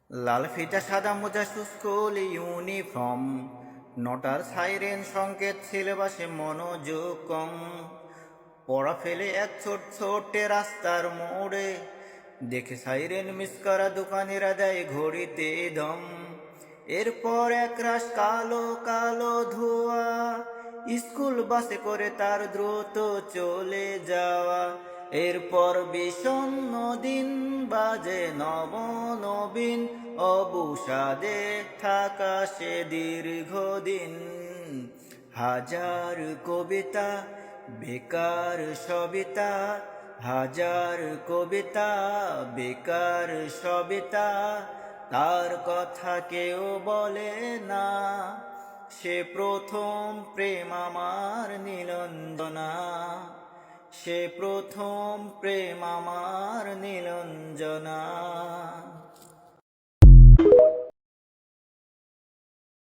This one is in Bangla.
লাল ফিতা সাদা মোজা স্কুল ইউনিফর্ম, নটার সাইরেন সংকেত সিলেবাসে মনোযোগ কম। পড়া ফেলে এক ছোট ছোট্টে রাস্তার মোড়ে, দেখে সাইরেন মিস করা দোকানিরা দেয় ঘড়িতে দম। এরপর একরাশ কালো কালো ধোয়া, স্কুল বাসে করে তার দ্রুত চলে যাওয়া। এরপর বিষণ্ণ দিন বাজে নবনবীন, অবসাদে থাকা সে দীর্ঘদিন। হাজার কবিতা বেকার সবিতা, হাজার কবিতা বেকার সবিতা, তার কথা কেউ বলে না। সে প্রথম প্রেম আমার নীলঞ্জনা, সে প্রথম প্রেম আমার নীলঞ্জনা।